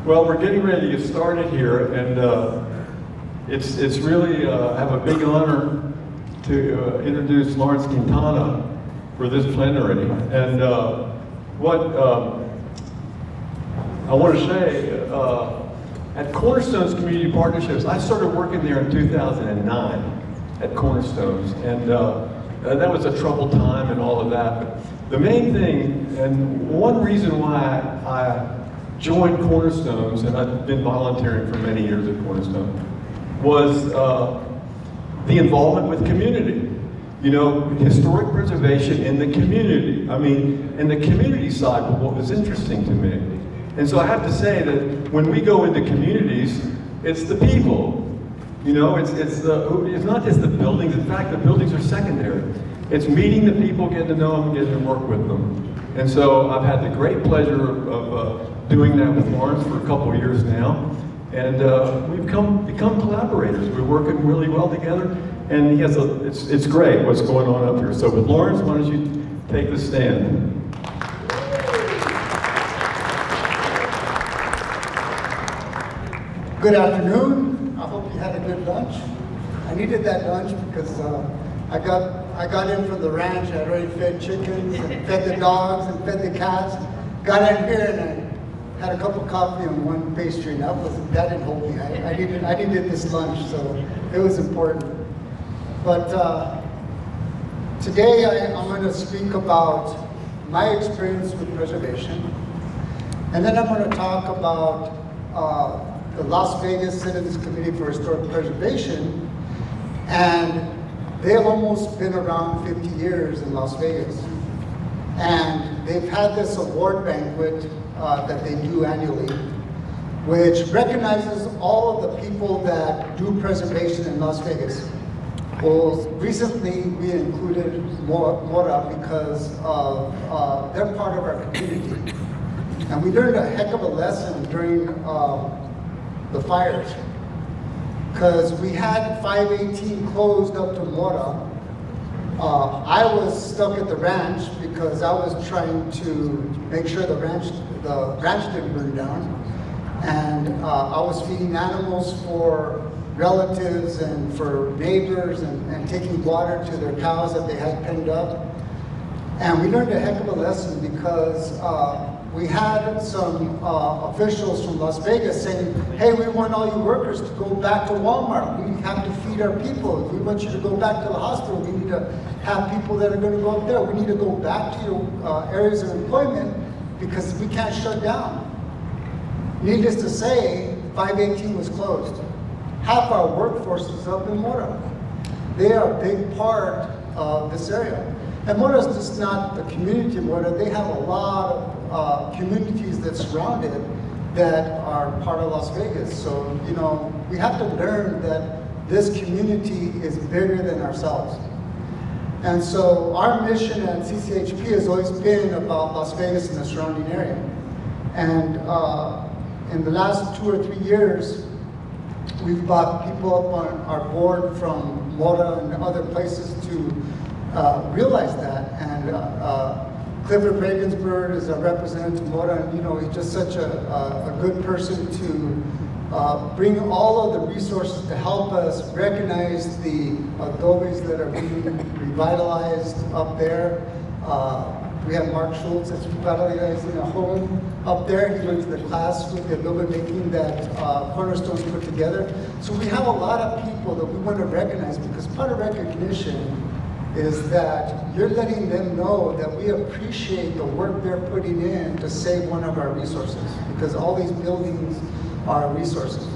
Well, we're getting ready to get started here, and it's really I have a big honor to introduce Lawrence Quintana for this plenary. And what I want to say, at Cornerstones Community Partnerships, I started working there in 2009 at Cornerstones, and that was a troubled time and all of that. But the main thing, and one reason why I joined Cornerstones, and I've been volunteering for many years at Cornerstone, was the involvement with community. You know, historic preservation in the community. I mean, in the community side of what was interesting to me. And so I have to say that when we go into communities, it's the people. You know, it's not just the buildings. In fact, the buildings are secondary. It's meeting the people, getting to know them, getting to work with them. And so I've had the great pleasure of doing that with Lawrence for a couple of years now. And we've become collaborators. We're working really well together. And he has it's great what's going on up here. So with Lawrence, why don't you take the stand? Good afternoon. I hope you had a good lunch. I needed that lunch because I got in from the ranch. I already fed chickens and fed the dogs and fed the cats. Got in here and I had a cup of coffee and one pastry, and that didn't hold me. I needed this lunch, so it was important. But today I'm going to speak about my experience with preservation, and then I'm going to talk about the Las Vegas Citizens Committee for Historic Preservation, and they've almost been around 50 years in Las Vegas. And they've had this award banquet that they do annually, which recognizes all of the people that do preservation in Las Vegas. Well, recently we included Mora because they're part of our community. And we learned a heck of a lesson during the fires, because we had 518 closed up to Mora. I was stuck at the ranch because I was trying to make sure the ranch didn't burn down. And I was feeding animals for relatives and for neighbors and taking water to their cows that they had penned up. And we learned a heck of a lesson because we had some officials from Las Vegas saying, hey, we want all you workers to go back to Walmart. We have to feed our people. We want you to go back to the hospital. We need to have people that are going to go up there. We need to go back to your areas of employment because we can't shut down. Needless to say, 518 was closed. Half our workforce is up in Mora. They are a big part of this area. And Mora is just not the community of Mora. They have a lot of communities that surround it that are part of Las Vegas. So, you know, we have to learn that this community is bigger than ourselves. And so our mission at CCHP has always been about Las Vegas and the surrounding area. And in the last 2 or 3 years, we've brought people up on our board from Mora and other places to realize that. And Clifford Regensburg is a representative of Mora, and you know, he's just such a good person to bring all of the resources to help us recognize the adobes that are being revitalized up there. We have Mark Schultz that's revitalizing a home up there. He went to the class with the adobe making that Cornerstones put together. So we have a lot of people that we want to recognize, because part of recognition is that you're letting them know that we appreciate the work they're putting in to save one of our resources, because all these buildings are resources.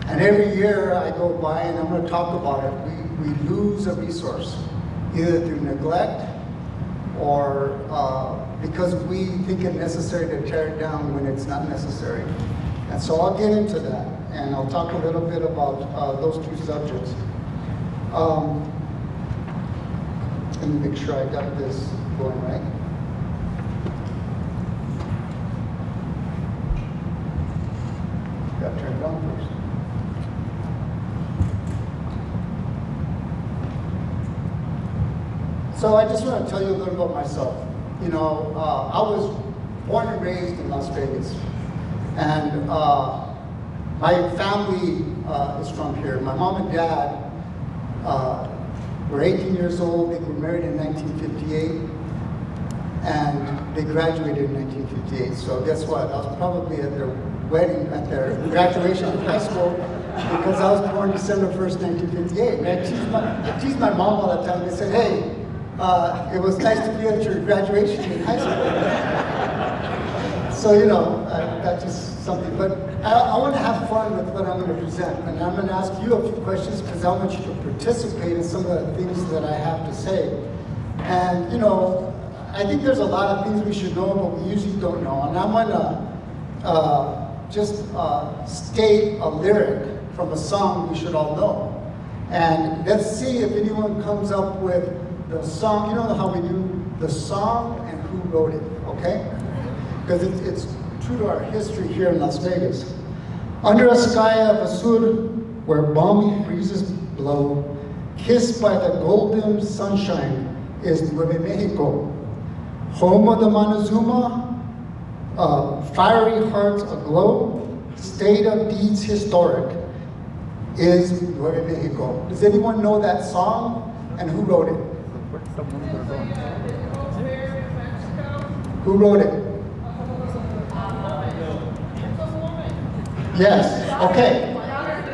And every year I go by, and I'm going to talk about it, we lose a resource, either through neglect or because we think it necessary to tear it down when it's not necessary. And so I'll get into that, and I'll talk a little bit about those two subjects. Let me make sure I got this going right. Got to turn it on first. So I just want to tell you a little about myself. You know, I was born and raised in Las Vegas. And my family is from here. My mom and dad were 18 years old. They were married in 1958, and they graduated in 1958. So guess what? I was probably at their wedding, at their graduation in high school, because I was born December 1st, 1958. And I tease my mom all the time. They said, hey, it was nice to be at your graduation in high school. So, you know, that's just something. But I want to have fun with what I'm going to present. And I'm going to ask you a few questions because I want you to participate in some of the things that I have to say. And, you know, I think there's a lot of things we should know, but we usually don't know. And I'm going to just state a lyric from a song we should all know. And let's see if anyone comes up with the song. You know how we do the song and who wrote it, okay? Because it's true to our history here in Las Vegas. Under a sky of azure, where balmy breezes blow, kissed by the golden sunshine, is Nueve Mexico. Home of the Montezuma, fiery hearts aglow, state of deeds historic, is Nueve Mexico. Does anyone know that song and who wrote it? Who wrote it? Yes, okay.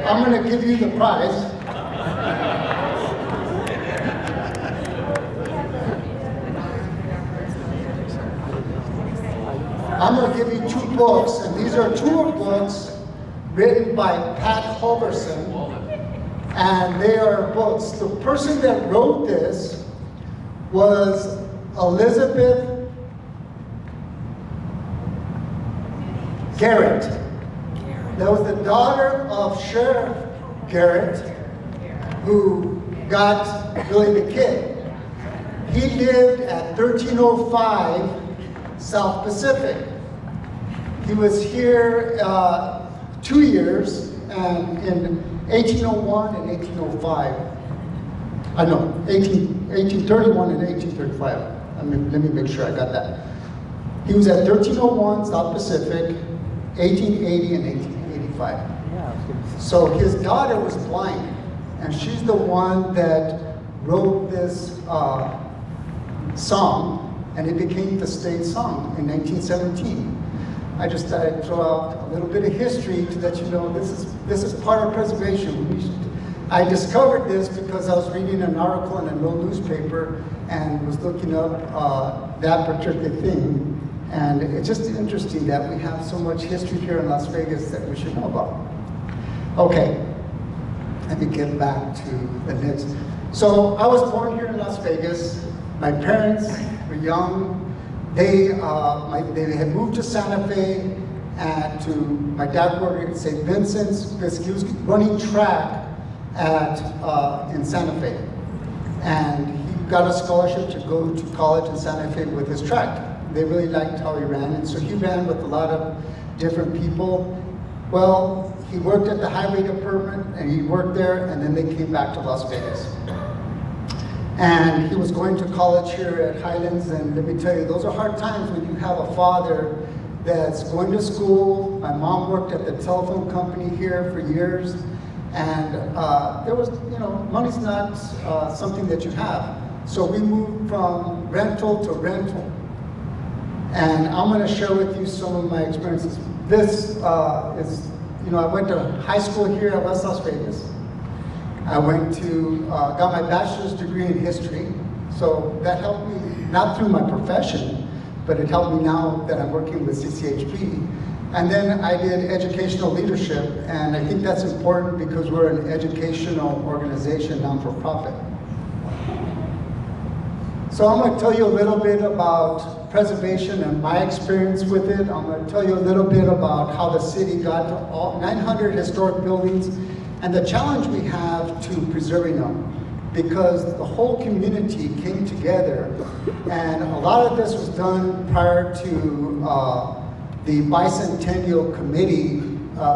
I'm going to give you the prize. I'm going to give you 2 books, and these are 2 books written by Pat Hoverson, and they are books. The person that wrote this was Elizabeth Garrett. That was the daughter of Sheriff Garrett, who got Billy the Kid. He lived at 1305 South Pacific. He was here 2 years, in 1801 and 1805. I know, 1831 and 1835. Let me make sure I got that. He was at 1301 South Pacific, 1880 and 1885. So his daughter was blind, and she's the one that wrote this song, and it became the state song in 1917. I just thought I'd throw out a little bit of history to let you know this is part of preservation. I discovered this because I was reading an article in a local newspaper and was looking up that particular thing. And it's just interesting that we have so much history here in Las Vegas that we should know about. Okay, let me get back to the next. So I was born here in Las Vegas. My parents were young. They had moved to Santa Fe, and my dad worked at St. Vincent's because he was running track in Santa Fe. And he got a scholarship to go to college in Santa Fe with his track. They really liked how he ran, and so he ran with a lot of different people. Well, he worked at the highway department, and he worked there, and then they came back to Las Vegas. And he was going to college here at Highlands, and let me tell you, those are hard times when you have a father that's going to school. My mom worked at the telephone company here for years, and there was, money's not something that you have. So we moved from rental to rental. And I'm going to share with you some of my experiences. This is, I went to high school here at West Las Vegas. I went to, got my bachelor's degree in history. So that helped me, not through my profession, but it helped me now that I'm working with CCHP. And then I did educational leadership, and I think that's important because we're an educational organization, non-for-profit. So I'm going to tell you a little bit about preservation and my experience with it. I'm going to tell you a little bit about how the city got to all 900 historic buildings and the challenge we have to preserving them, because the whole community came together, and a lot of this was done prior to the Bicentennial Committee.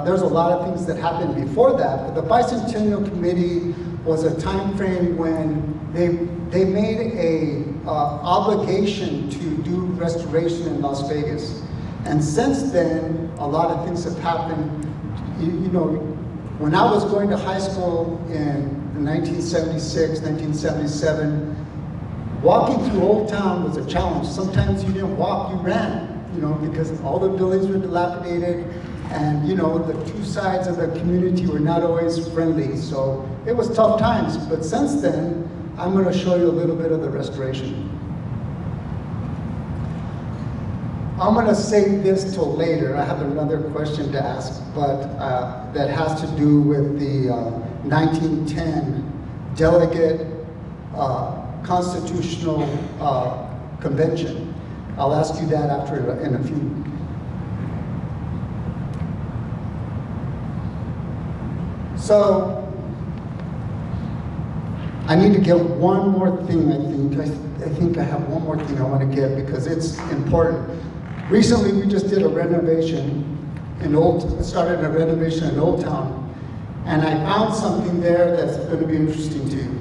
There's a lot of things that happened before that, but the Bicentennial Committee was a time frame when they made a obligation to do restoration in Las Vegas. And since then, a lot of things have happened. You know, when I was going to high school in 1976, 1977, walking through Old Town was a challenge. Sometimes you didn't walk, you ran, you know, because all the buildings were dilapidated, and you know, the two sides of the community were not always friendly. So it was tough times, but since then, I'm going to show you a little bit of the restoration. I'm going to save this till later. I have another question to ask, but that has to do with the 1910 Delegate Constitutional Convention. I'll ask you that after in a few. So I need to get one more thing, I think I have one more thing I want to get because it's important. Recently, we just did a renovation started a renovation in Old Town, and I found something there that's going to be interesting to you.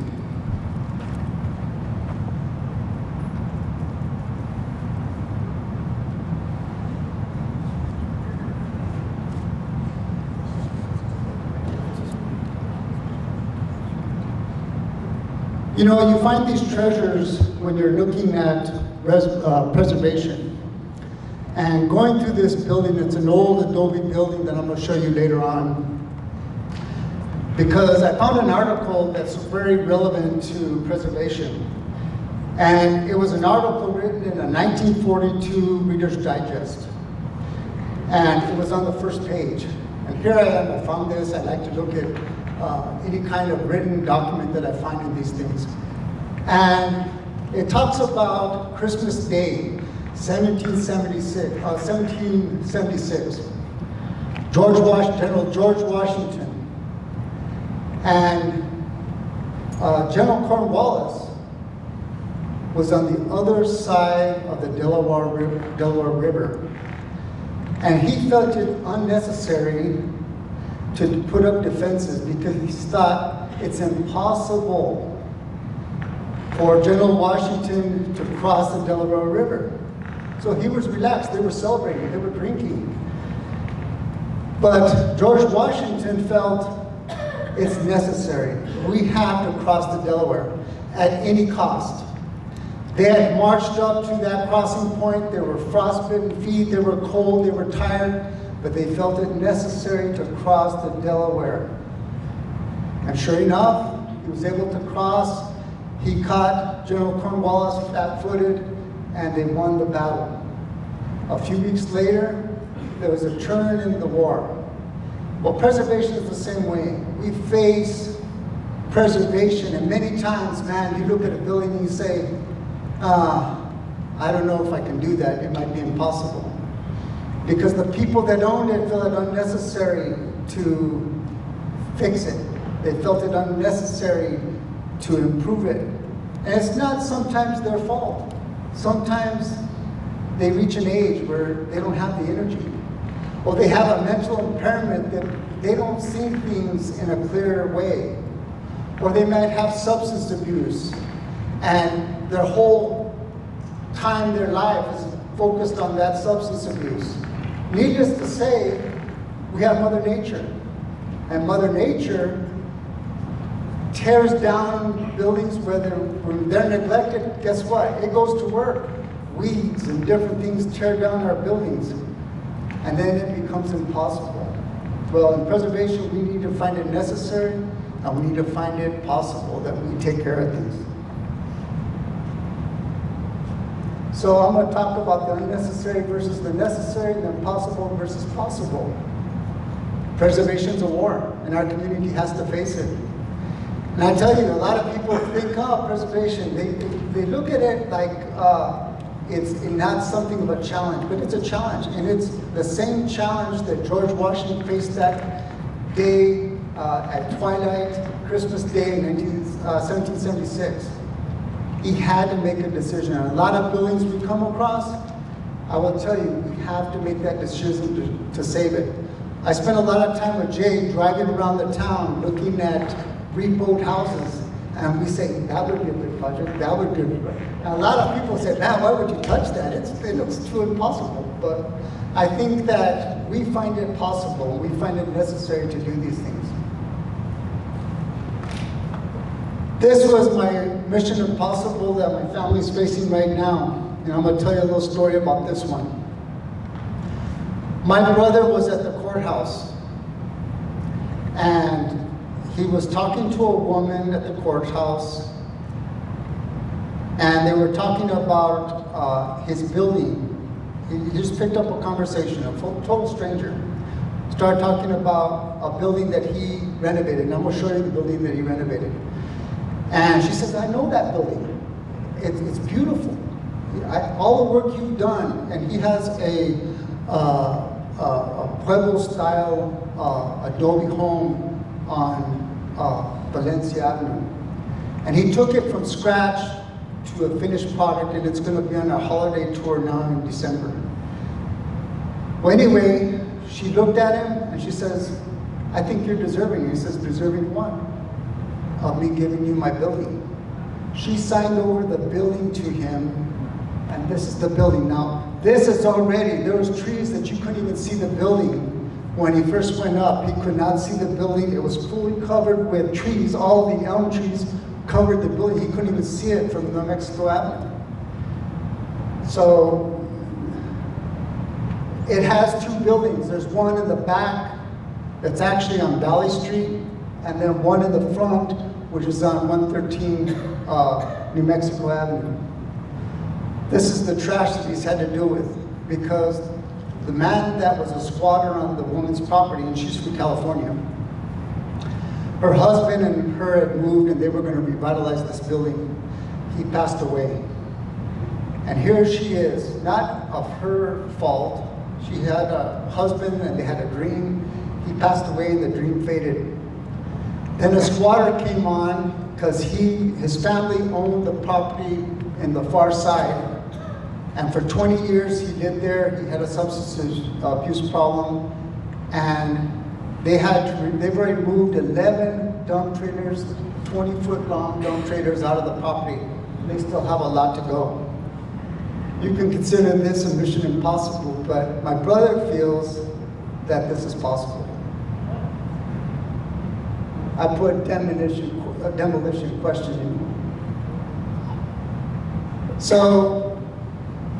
You know, you find these treasures when you're looking at preservation. And going through this building, it's an old adobe building that I'm going to show you later on. Because I found an article that's very relevant to preservation. And it was an article written in a 1942 Reader's Digest. And it was on the first page. And here I am, I found this. I like to look at any kind of written document that I find in these things. And it talks about Christmas Day, 1776. General George Washington and General Cornwallis was on the other side of the Delaware River. And he felt it unnecessary to put up defenses because he thought it's impossible for General Washington to cross the Delaware River. So he was relaxed, they were celebrating, they were drinking. But George Washington felt it's necessary. We have to cross the Delaware at any cost. They had marched up to that crossing point, they were frostbitten feet, they were cold, they were tired, but they felt it necessary to cross the Delaware. And sure enough, he was able to cross. He caught General Cornwallis flat-footed, and they won the battle. A few weeks later, there was a turn in the war. Well, preservation is the same way. We face preservation, and many times, man, you look at a building and you say, I don't know if I can do that. It might be impossible. Because the people that owned it felt it unnecessary to fix it. They felt it unnecessary to improve it. And it's not sometimes their fault. Sometimes they reach an age where they don't have the energy. Or they have a mental impairment that they don't see things in a clear way. Or they might have substance abuse. And their whole time, their life is focused on that substance abuse. Needless to say, we have Mother Nature. And Mother Nature tears down buildings when they're neglected. Guess what? It goes to work. Weeds and different things tear down our buildings. And then it becomes impossible. Well, in preservation, we need to find it necessary, and we need to find it possible that we take care of things. So I'm going to talk about the unnecessary versus the necessary, the impossible versus possible. Preservation is a war, and our community has to face it. And I tell you, a lot of people think, preservation, they look at it like it's not something of a challenge, but it's a challenge. And it's the same challenge that George Washington faced that day at twilight, Christmas Day in 1776. He had to make a decision. And a lot of buildings we come across, I will tell you, we have to make that decision to save it. I spent a lot of time with Jay driving around the town looking at rebuilt houses, and we say, that would be a good project, that would be a good project. And a lot of people say, man, why would you touch that? It looks too impossible. but I think that we find it possible, we find it necessary to do these things. This was my mission impossible that my family's facing right now, and I'm gonna tell you a little story about this one. My brother was at the courthouse, and he was talking to a woman at the courthouse, and they were talking about his building. He just picked up a conversation, a total stranger. Started talking about a building that he renovated, and I'm gonna show you the building that he renovated. And she says, I know that building. It's beautiful. All the work you've done, and he has a Pueblo-style adobe home on Valencia Avenue. And he took it from scratch to a finished product, and it's going to be on a holiday tour now in December. Well, anyway, she looked at him and she says, I think you're deserving. He says, deserving what? Of me giving you my building. She signed over the building to him, and this is the building. Now, this is already, there was trees that you couldn't even see the building. When he first went up, he could not see the building. It was fully covered with trees. All the elm trees covered the building. He couldn't even see it from New Mexico Avenue. So it has two buildings. There's one in the back that's actually on Valley Street, and then one in the front, which is on 113 New Mexico Avenue. This is the trash that he's had to deal with, because the man that was a squatter on the woman's property, and she's from California, her husband and her had moved and they were going to revitalize this building. He passed away. And here she is, not of her fault. She had a husband and they had a dream. He passed away and the dream faded. Then a squatter came on because his family owned the property in the far side. And for 20 years he lived there. He had a substance abuse problem. And they've already moved 11 dump trailers, 20-foot long dump trailers out of the property. They still have a lot to go. You can consider this a mission impossible, but my brother feels that this is possible. I put demolition question in. So,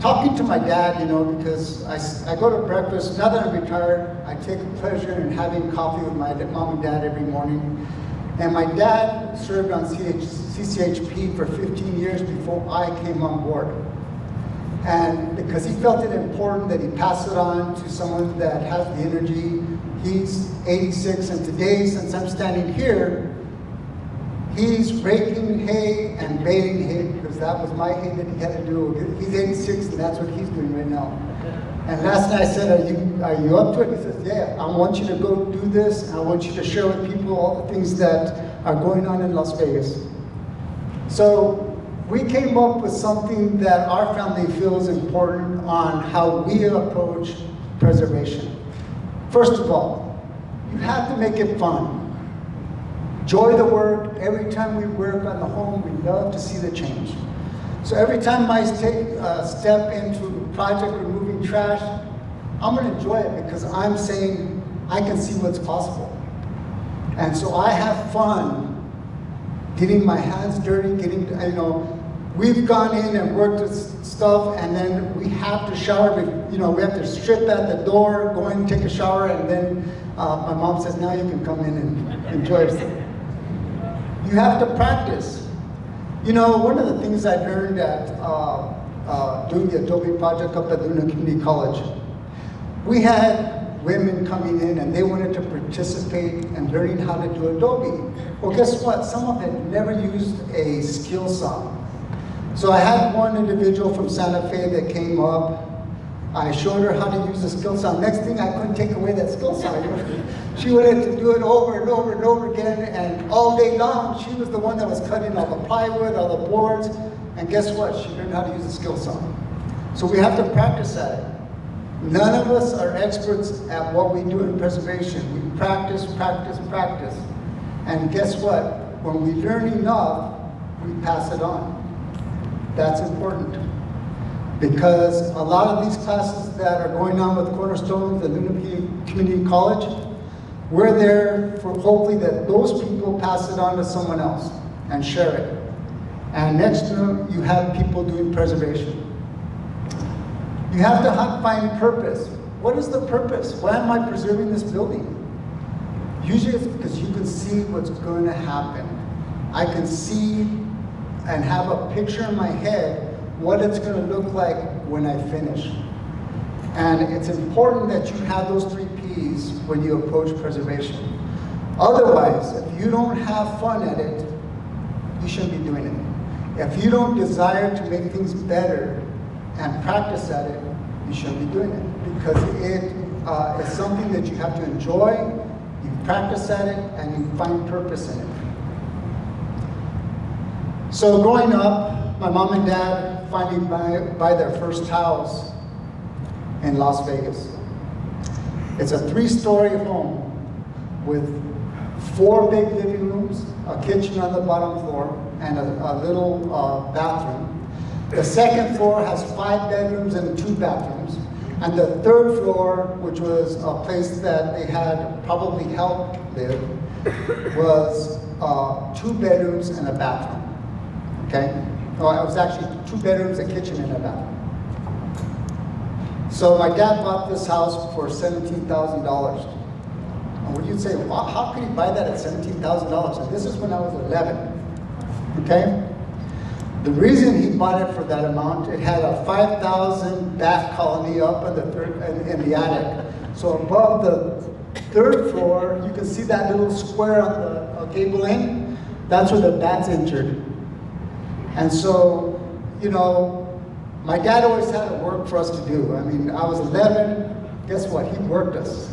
talking to my dad, because I go to breakfast, now that I'm retired, I take a pleasure in having coffee with my mom and dad every morning. And my dad served on CCHP for 15 years before I came on board. And because he felt it important that he pass it on to someone that has the energy. He's 86, and today, since I'm standing here, he's raking hay and baling hay, because that was my hay that he had to do. He's 86, and that's what he's doing right now. And last night I said, are you up to it? He says, yeah, I want you to go do this, and I want you to share with people all the things that are going on in Las Vegas. So we came up with something that our family feels important on how we approach preservation. First of all, you have to make it fun. Enjoy the work. Every time we work on the home, we love to see the change. So every time I take a step into a project removing trash, I'm going to enjoy it because I'm saying I can see what's possible. And so I have fun getting my hands dirty, we've gone in and worked with stuff, and then we have to shower, we have to strip at the door, go in and take a shower, and then my mom says, now you can come in and enjoy yourself. You have to practice. One of the things I learned at doing the Adobe project up at Luna Community College, we had women coming in and they wanted to participate in learning how to do Adobe. Well, guess what? Some of them never used a skill saw. So I had one individual from Santa Fe that came up. I showed her how to use the skill saw. Next thing, I couldn't take away that skill saw. She wanted to do it over and over and over again, and all day long, she was the one that was cutting all the plywood, all the boards, and guess what? She learned how to use the skill saw. So we have to practice at it. None of us are experts at what we do in preservation. We practice, practice, practice. And guess what? When we learn enough, we pass it on. That's important. Because a lot of these classes that are going on with Cornerstone, the Luna Community College, we're there for hopefully that those people pass it on to someone else and share it. And next to them, you have people doing preservation. You have to find purpose. What is the purpose? Why am I preserving this building? Usually it's because you can see what's going to happen. I can see and have a picture in my head what it's going to look like when I finish. And it's important that you have those 3 P's when you approach preservation. Otherwise, if you don't have fun at it, you shouldn't be doing it. If you don't desire to make things better and practice at it, you shouldn't be doing it. Because it is something that you have to enjoy, you practice at it, and you find purpose in it. So growing up, my mom and dad finally buy their first house in Las Vegas. It's a 3-story home with 4 big living rooms, a kitchen on the bottom floor, and a little bathroom. The second floor has 5 bedrooms and 2 bathrooms. And the third floor, which was a place that they had probably helped live, was 2 bedrooms and a bathroom. Okay? Oh, it was actually 2 bedrooms, a kitchen, and a bathroom. So my dad bought this house for $17,000. And when you'd say, well, how could he buy that at $17,000? And this is when I was 11. Okay? The reason he bought it for that amount, it had a 5,000 bat colony up in the attic. So above the 3rd floor, you can see that little square on the gable end. That's where the bats entered. And so, you know, my dad always had work for us to do. I mean, I was 11. Guess what? He worked us.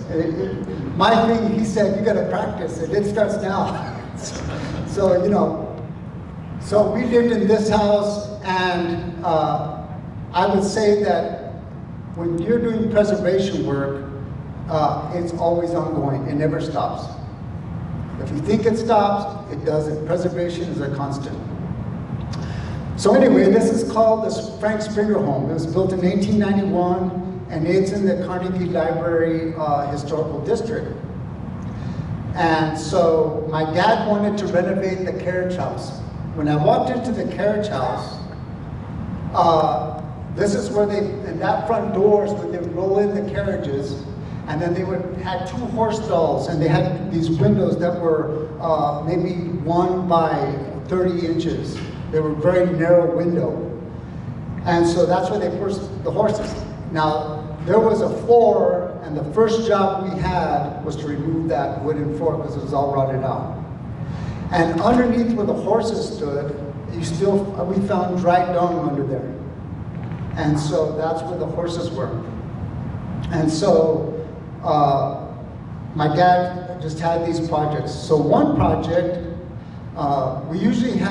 My thing, he said, you got to practice, and it starts now. So, you know. So we lived in this house, and I would say that when you're doing preservation work, it's always ongoing. It never stops. If you think it stops, it doesn't. Preservation is a constant. So anyway, this is called the Frank Springer Home. It was built in 1891, and it's in the Carnegie Library Historical District. And so my dad wanted to renovate the carriage house. When I walked into the carriage house, this is where in that front doors, where they would roll in the carriages, and then they had 2 horse stalls, and they had these windows that were maybe 1 by 30 inches. They were very narrow window. And so that's where they put the horses. Now, there was a floor, and the first job we had was to remove that wooden floor because it was all rotted out. And underneath where the horses stood, we found dry dung under there. And so that's where the horses were. And so my dad just had these projects. So one project, we usually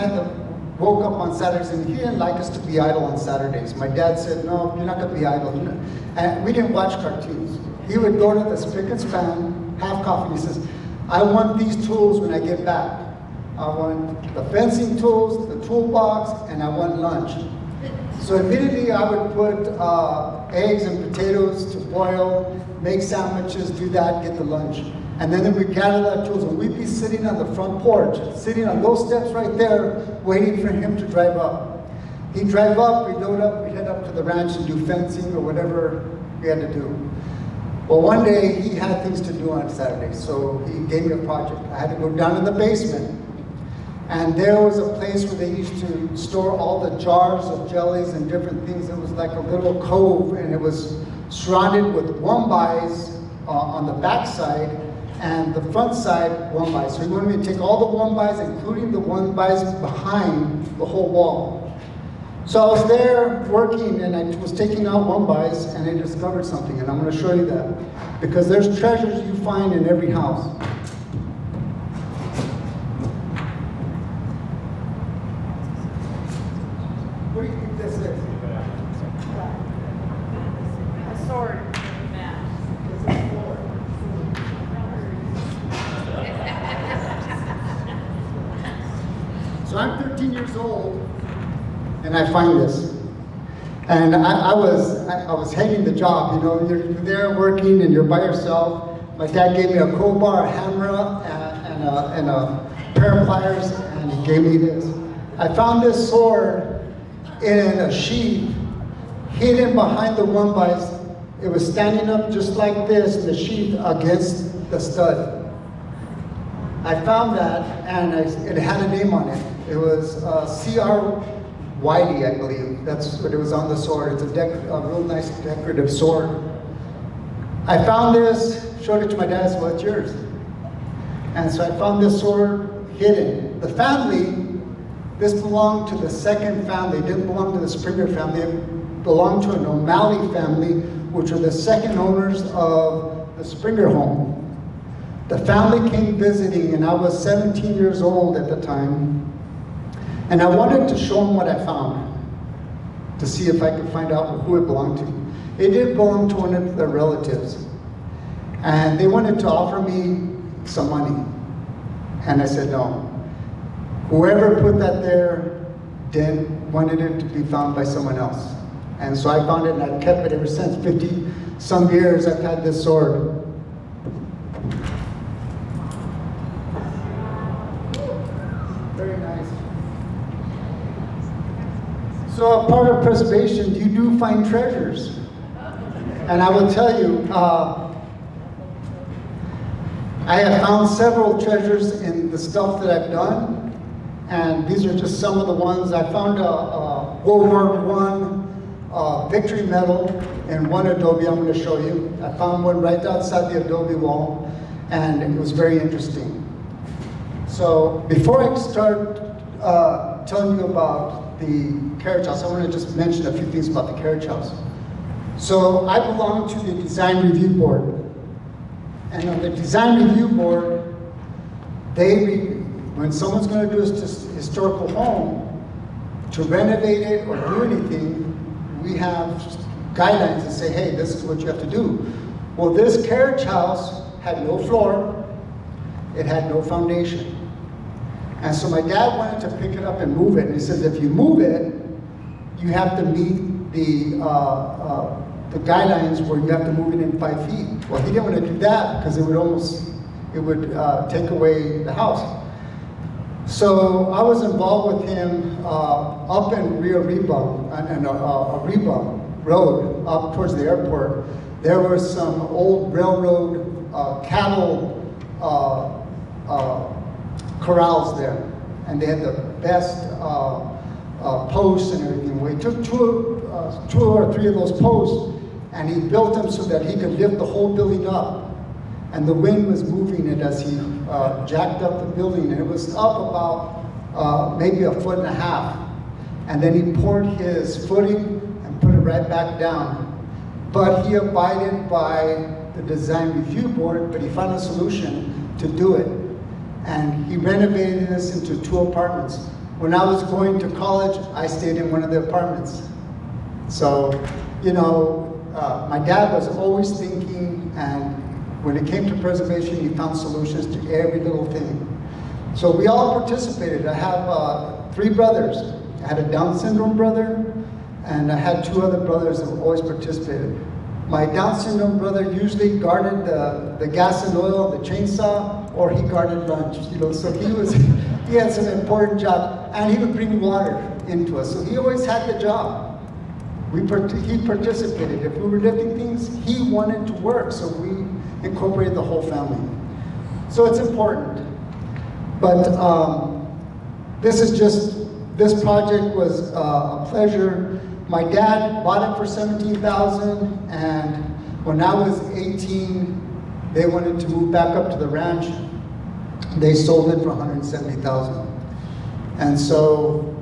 woke up on Saturdays, and he didn't like us to be idle on Saturdays. My dad said, no, you're not gonna be idle. And we didn't watch cartoons. He would go to the spick and span, have coffee, and he says, I want these tools when I get back. I want the fencing tools, the toolbox, and I want lunch. So immediately I would put eggs and potatoes to boil, make sandwiches, do that, get the lunch. And then we'd gather the tools, and we'd be sitting on the front porch, sitting on those steps right there, waiting for him to drive up. He'd drive up, we'd load up, we'd head up to the ranch and do fencing or whatever we had to do. Well, one day he had things to do on Saturday, so he gave me a project. I had to go down in the basement, and there was a place where they used to store all the jars of jellies and different things. It was like a little cove, and it was surrounded with wombis on the back side, and the front side wombis. So he wanted me to take all the wombis, including the wombis behind the whole wall. So I was there working, and I was taking out wombis, and I discovered something, and I'm going to show you that. Because there's treasures you find in every house. What do you think this is? A sword. So I'm 13 years old, and I find this. And I was hating the job, you know, you're there working and you're by yourself. My dad gave me a crowbar, a hammer, and a pair of pliers, and he gave me this. I found this sword in a sheath, hidden behind the one by, it was standing up just like this, in the sheath against the stud. I found that, and it had a name on it. It was C.R. Whitey, I believe. That's what it was on the sword. It's a real nice decorative sword. I found this, showed it to my dad, said, well, it's yours. And so I found this sword hidden. The family, this belonged to the second family. It didn't belong to the Springer family. It belonged to an O'Malley family, which were the second owners of the Springer home. The family came visiting, and I was 17 years old at the time. And I wanted to show them what I found, to see if I could find out who it belonged to. It did belong to one of their relatives. And they wanted to offer me some money. And I said no. Whoever put that there wanted it to be found by someone else. And so I found it, and I've kept it ever since. 50-some years I've had this sword. Very nice. So a part of preservation, you do find treasures. And I will tell you, I have found several treasures in the stuff that I've done, and these are just some of the ones. I found a World War I victory medal in one adobe I'm going to show you. I found one right outside the adobe wall, and it was very interesting. So before I start telling you about the carriage house, I want to just mention a few things about the carriage house. So I belong to the design review board. And on the design review board, when someone's going to do a historical home, to renovate it or do anything, we have guidelines that say, hey, this is what you have to do. Well, this carriage house had no floor, it had no foundation. And so my dad wanted to pick it up and move it, and he says, if you move it, you have to meet the guidelines where you have to move it in 5 feet. Well, he didn't want to do that because it would take away the house. So I was involved with him up in Rio Reba, and Reba Road, up towards the airport. There were some old railroad cattle corrals there, and they had the best posts and everything. Well, he took two or three of those posts, and he built them so that he could lift the whole building up. And the wind was moving it as he jacked up the building, and it was up about maybe 1.5 feet. And then he poured his footing and put it right back down. But he abided by the design review board, but he found a solution to do it. And he renovated this into 2 apartments. When I was going to college, I stayed in one of the apartments. So, you know, my dad was always thinking, and when it came to preservation, he found solutions to every little thing. So we all participated. I have 3 brothers. I had a Down syndrome brother, and I had 2 other brothers that always participated. My Down syndrome brother usually guarded the gas and oil, the chainsaw, or he guarded lunch. You know, so he had some important job, and he would bring water into us. So he always had the job. He participated. If we were lifting things, he wanted to work, so we incorporated the whole family. So it's important. But this project was a pleasure. My dad bought it for $17,000, and when I was 18, they wanted to move back up to the ranch. They sold it for $170,000. And so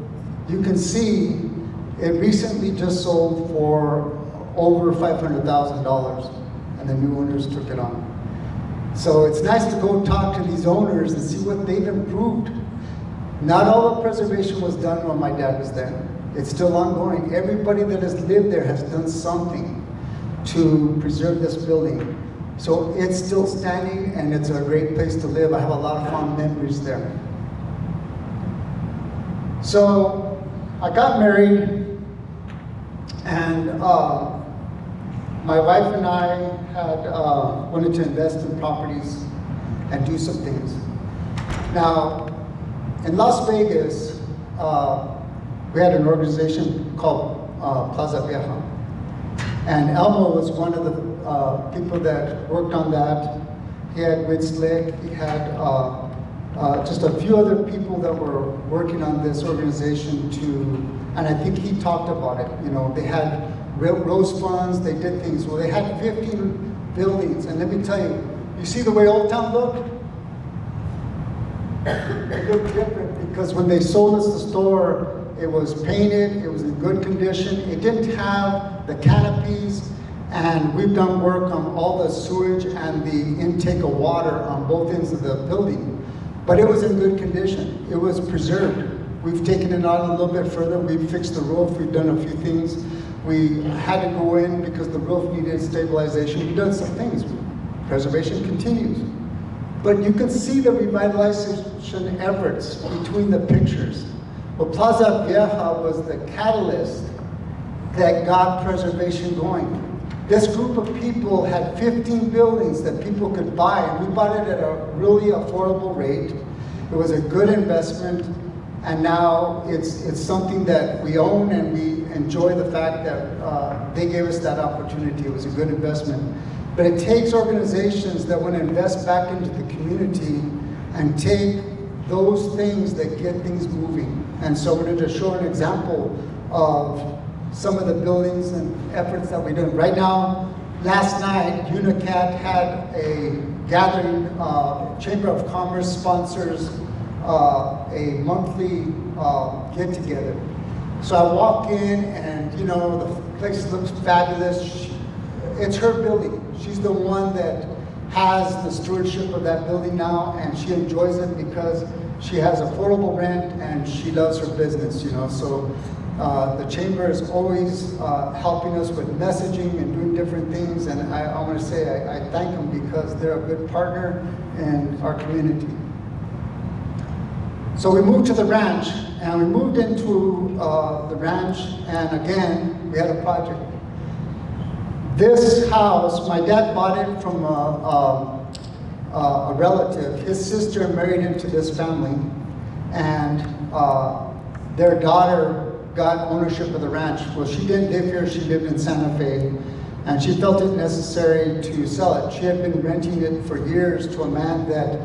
you can see it recently just sold for over $500,000, and the new owners took it on. So it's nice to go talk to these owners and see what they've improved. Not all the preservation was done when my dad was there. It's still ongoing. Everybody that has lived there has done something to preserve this building. So it's still standing, and it's a great place to live. I have a lot of fond memories there. So I got married, And my wife and I had wanted to invest in properties and do some things. Now, in Las Vegas, we had an organization called Plaza Vieja. And Elmo was one of the people that worked on that. He had Whit Slick, he had just a few other people that were working on this organization and I think he talked about it. You know, they had rose funds, they did things. Well, they had 15 buildings, and let me tell you, you see the way Old Town looked? It looked different because when they sold us the store, it was painted, it was in good condition, it didn't have the canopies, and we've done work on all the sewage and the intake of water on both ends of the building. But it was in good condition, it was preserved. We've taken it on a little bit further, we've fixed the roof, we've done a few things. We had to go in because the roof needed stabilization, we've done some things. Preservation continues. But you can see the revitalization efforts between the pictures. Well, Plaza Vieja was the catalyst that got preservation going. This group of people had 15 buildings that people could buy, and we bought it at a really affordable rate. It was a good investment, and now it's something that we own, and we enjoy the fact that they gave us that opportunity. It was a good investment. But it takes organizations that want to invest back into the community and take those things that get things moving. And so we're going to show an example of some of the buildings and efforts that we're doing. Right now, last night, UNICAT had a gathering, Chamber of Commerce sponsors a monthly get-together. So I walk in and, you know, the place looks fabulous. It's her building. She's the one that has the stewardship of that building now, and she enjoys it because she has affordable rent and she loves her business, you know. So the chamber is always helping us with messaging and doing different things, and I want to say I thank them because they're a good partner in our community. So we moved to the ranch, and we moved into the ranch, and again, we had a project. This house, my dad bought it from a relative. His sister married into this family, and their daughter got ownership of the ranch. Well, she didn't live here, she lived in Santa Fe, and she felt it necessary to sell it. She had been renting it for years to a man that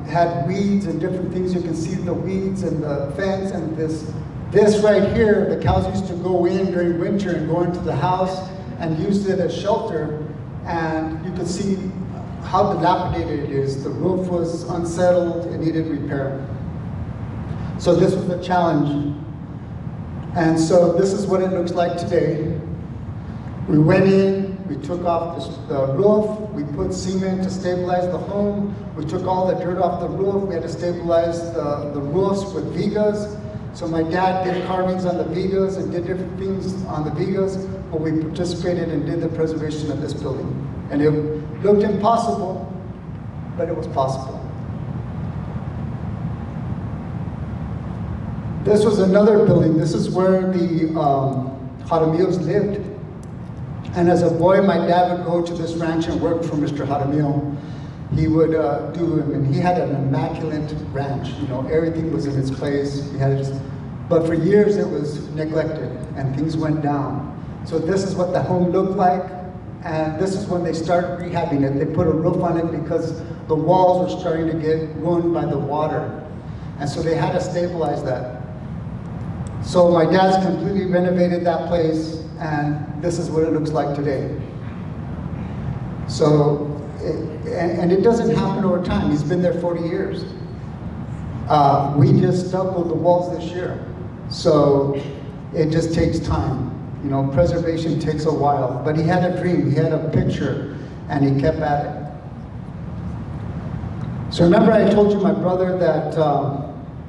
had weeds and different things. You can see the weeds and the fence, and this right here, the cows used to go in during winter and go into the house and used it as shelter, and you could see how dilapidated it is. The roof was unsettled, it needed repair. So this was a challenge. And so this is what it looks like today. We went in, we took off the roof, we put cement to stabilize the home, we took all the dirt off the roof, we had to stabilize the roofs with vigas. So my dad did carvings on the vigas and did different things on the vigas, but we participated and did the preservation of this building. And it looked impossible, but it was possible. This was another building. This is where the Jaramillos lived. And as a boy, my dad would go to this ranch and work for Mr. Jaramillo. He would and he had an immaculate ranch. You know, everything was in its place. He had it, but for years it was neglected and things went down. So this is what the home looked like, and this is when they started rehabbing it. They put a roof on it because the walls were starting to get ruined by the water. And so they had to stabilize that. So my dad's completely renovated that place, and this is what it looks like today. So, and it doesn't happen over time. He's been there 40 years. We just doubled the walls this year. So it just takes time. You know, preservation takes a while. But he had a dream, he had a picture, and he kept at it. So remember I told you my brother that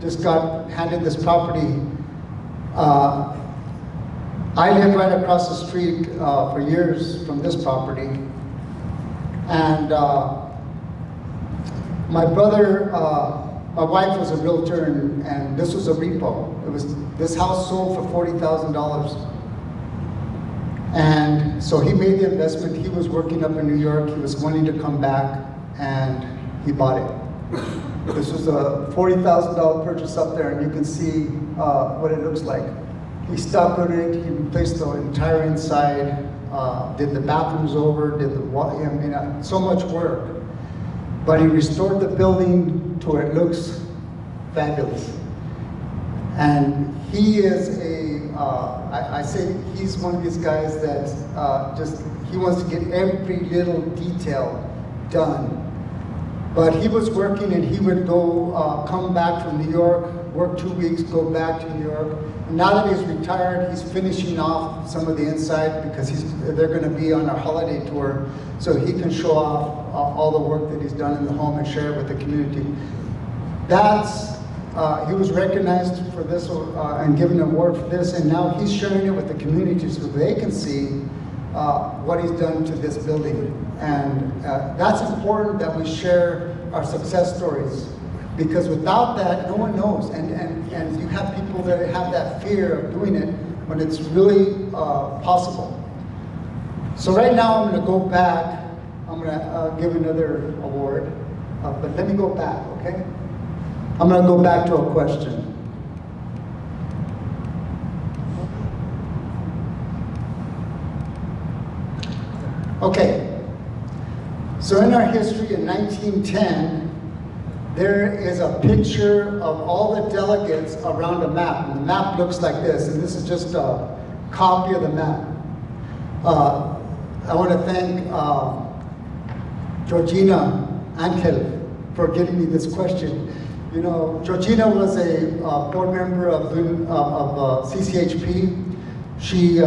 just got handed this property. I lived right across the street for years from this property. And my brother, my wife was a realtor, and this was a repo. It was, this house sold for $40,000. And so he made the investment. He was working up in New York. He was wanting to come back, and he bought it. This was a $40,000 purchase up there, and you can see what it looks like. He stuccoed it. He replaced the entire inside, did the bathrooms over, did so much work. But he restored the building to where it looks fabulous. And he is I say he's one of these guys that he wants to get every little detail done. But he was working, and he would go, come back from New York, work 2 weeks, go back to New York. And now that he's retired, he's finishing off some of the inside because they're going to be on a holiday tour, so he can show off all the work that he's done in the home and share it with the community. He was recognized for this and given an award for this, and now he's sharing it with the community so they can see what he's done to this building. And that's important that we share our success stories, because without that, no one knows. And you have people that have that fear of doing it when it's really possible. So right now I'm going to go back. I'm going to give another award, but let me go back, okay? I'm going to go back to a question. Okay, so in our history in 1910, there is a picture of all the delegates around a map. And the map looks like this, and this is just a copy of the map. I want to thank Georgina Angel for giving me this question. You know, Georgina was a board member of CCHP. She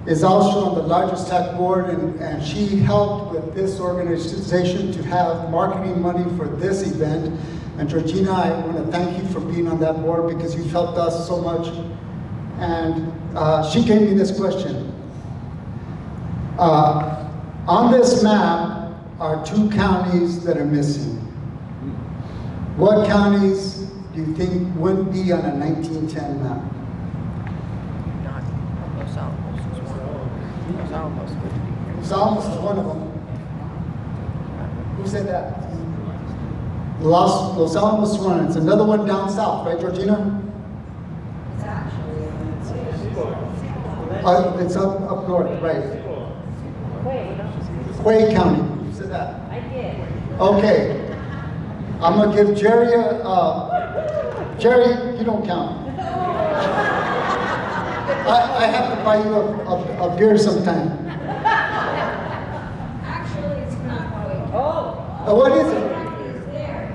is also on the largest tech board, and she helped with this organization to have marketing money for this event. And Georgina, I want to thank you for being on that board because you've helped us so much. And she gave me this question. On this map are 2 counties that are missing. What counties do you think wouldn't be on a 1910 map? Los Alamos is one of them. Who said that? Los Alamos one. It's another one down south, right, Georgina? It's actually It's up north, right? Quay County. Who said that? I did. Okay. I'm gonna give Jerry Jerry, you don't count. I have to buy you a beer sometime. Actually, it's not Quay. What is it? It's there.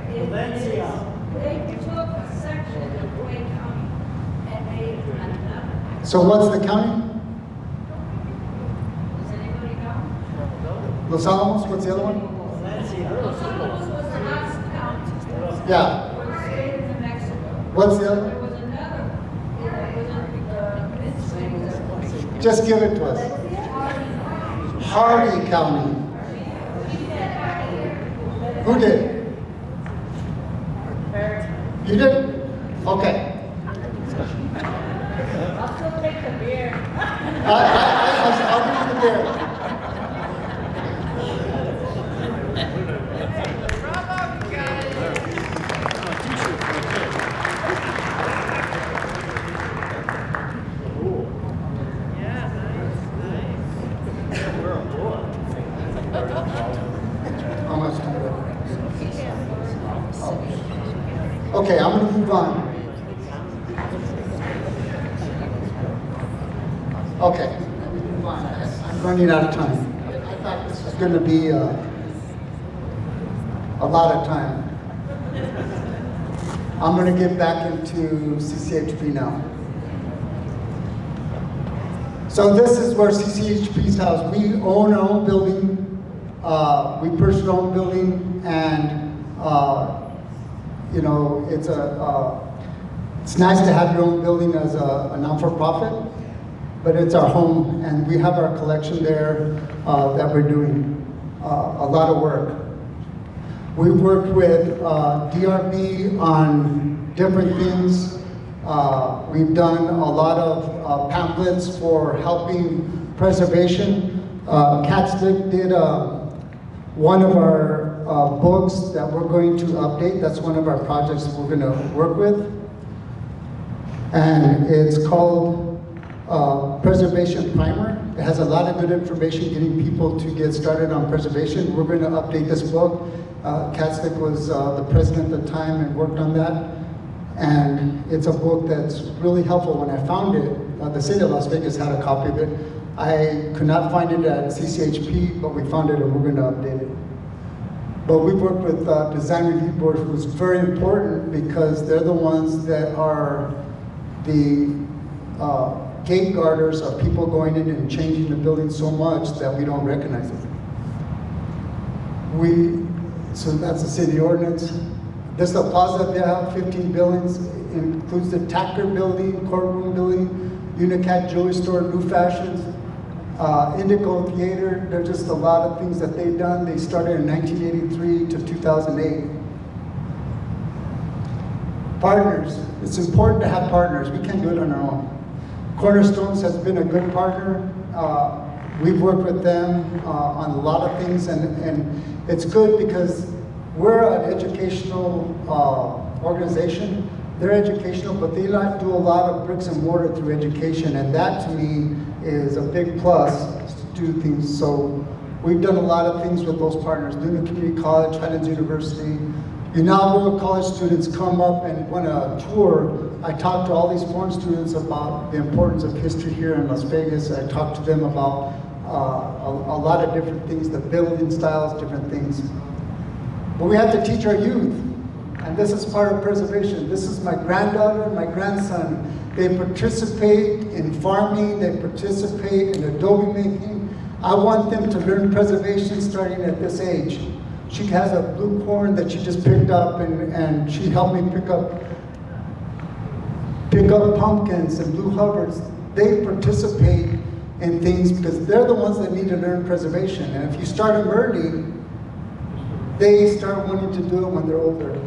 They took a section of Quay County and made another. So what's the county? Does anybody know? Los Alamos, what's the other one? Los Alamos was the last county. Yeah. For the state of New Mexico. What's the other There one? was another. It was in Just give it to us. Hardy County. Who did? You did? Okay. I'll still take the beer. I'll give you the beer. How much do you have? Okay, I'm going to move on. Okay, I'm running out of time. I thought this was going to be a lot of time. I'm going to get back into CCHP now. So this is where CCHP's house. We own our own building. We purchased our own building, and you know, it's nice to have your own building as a non-for-profit, but it's our home, and we have our collection there that we're doing a lot of work. We've worked with DRB on different things. We've done a lot of pamphlets for helping preservation. Catstick did one of our books that we're going to update. That's one of our projects we're going to work with. And it's called Preservation Primer. It has a lot of good information getting people to get started on preservation. We're going to update this book. Catstick was the president at the time and worked on that. And it's a book that's really helpful. When I found it, the city of Las Vegas had a copy of it. I could not find it at CCHP, but we found it and we're going to update it. But we've worked with Design Review Board, who's very important because they're the ones that are the gate guarders of people going in and changing the building so much that we don't recognize it. So that's the city ordinance. This is the Plaza Vieja, 15 buildings. It includes the Tacker building, courtroom building, Unicat Jewelry Store, New Fashions, Indigo Theater. There's just a lot of things that they've done. They started in 1983 to 2008. Partners. It's important to have partners. We can't do it on our own. Cornerstones has been a good partner. We've worked with them on a lot of things, and it's good because we're an educational organization. They're educational, but they like do a lot of bricks and mortar through education, and that to me is a big plus to do things. So we've done a lot of things with those partners. Luna Community College, Highlands University. Unalva college students come up and want a tour. I talk to all these foreign students about the importance of history here in Las Vegas. I talk to them about a lot of different things, the building styles, different things. But we have to teach our youth, and this is part of preservation. This is my granddaughter and my grandson. They participate in farming, they participate in adobe making. I want them to learn preservation starting at this age. She has a blue corn that she just picked up, and she helped me pick up pumpkins and blue hubbards. They participate in things because they're the ones that need to learn preservation. And if you start them early, they start wanting to do it when they're older.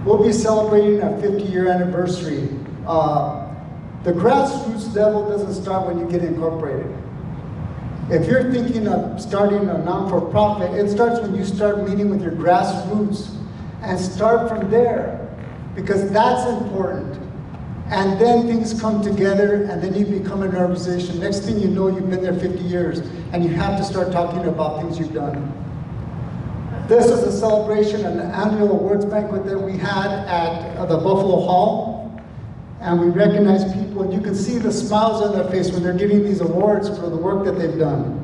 We'll be celebrating our 50-year anniversary. The grassroots level doesn't start when you get incorporated. If you're thinking of starting a non-for-profit, it starts when you start meeting with your grassroots and start from there, because that's important. And then things come together, and then you become an organization. Next thing you know, you've been there 50 years, and you have to start talking about things you've done. This is a celebration, an annual awards banquet that we had at the Buffalo Hall. And we recognize people, and you can see the smiles on their face when they're getting these awards for the work that they've done.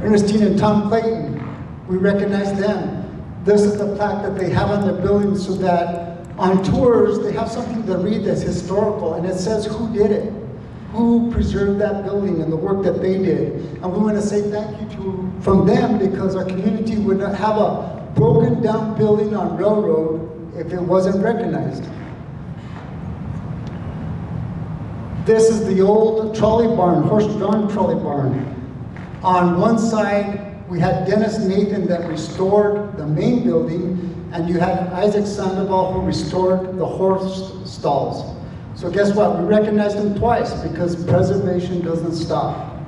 Ernestine and Tom Clayton, we recognize them. This is the plaque that they have on their building so that on tours, they have something to read that's historical, and it says who did it, who preserved that building and the work that they did. And we want to say thank you from them, because our community would not have a broken down building on Railroad if it wasn't recognized. This is the old trolley barn, horse-drawn trolley barn. On one side, we had Dennis Nathan that restored the main building, and you had Isaac Sandoval who restored the horse stalls. So guess what? We recognized them twice because preservation doesn't stop.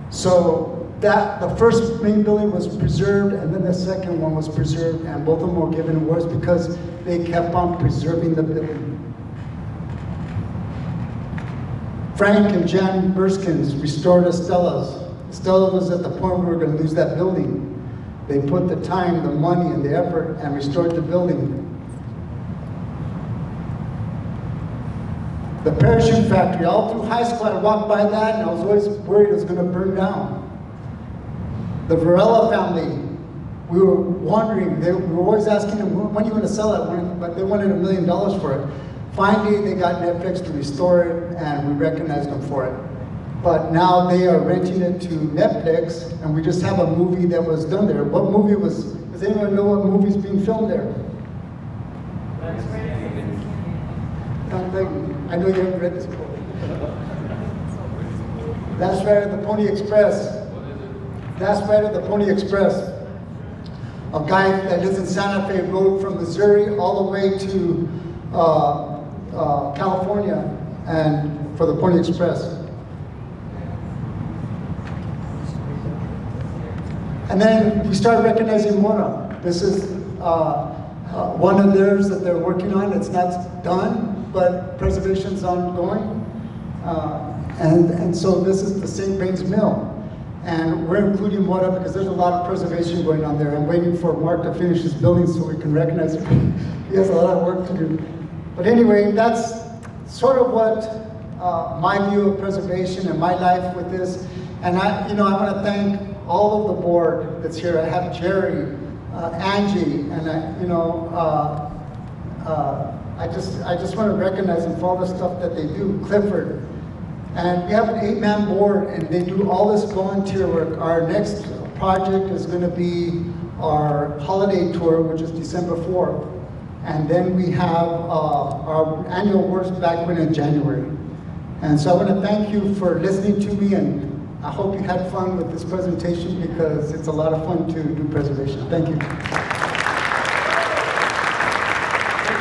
So the first main building was preserved, and then the second one was preserved, and both of them were given awards because they kept on preserving the building. Frank and Jan Burskins restored Estella's. Estella was at the point where we were going to lose that building. They put the time, the money, and the effort and restored the building. The parachute factory, all through high school I walked by that and I was always worried it was going to burn down. The Varela family, we were wondering, we were always asking them, when are you going to sell it? But they wanted $1 million for it. Finally, they got Netflix to restore it, and we recognized them for it. But now they are renting it to Netflix, and we just have a movie that was done there. What movie does anyone know what movie's being filmed there? I know you haven't read this book. That's right at the Pony Express. That's right at the Pony Express. a guy that lives in Santa Fe rode from Missouri all the way to California and for the Pony Express. And then we started recognizing Mora. This is one of theirs that they're working on. It's not done, but preservation's ongoing. And so this is the St. Baines Mill. And we're including Mora because there's a lot of preservation going on there. I'm waiting for Mark to finish his building so we can recognize him. He has a lot of work to do. But anyway, that's sort of what my view of preservation and my life with this. And I want to thank all of the board that's here. I have Jerry, Angie, and I just want to recognize them for all the stuff that they do. Clifford, and we have an 8-man board, and they do all this volunteer work. Our next project is going to be our holiday tour, which is December 4th, and then we have our annual Works Banquet in January. And so I want to thank you for listening to me, and I hope you had fun with this presentation because it's a lot of fun to do preservation. Thank you. Thank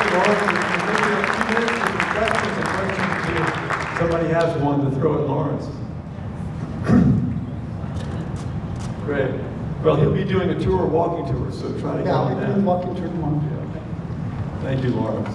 you, Lawrence. We'll give you a few minutes for some questions if somebody has one to throw at Lawrence. Great. Well, he'll be doing a tour, walking tour, so try to get Yeah, on we're that. doing walking tour tomorrow. Thank you, Lawrence.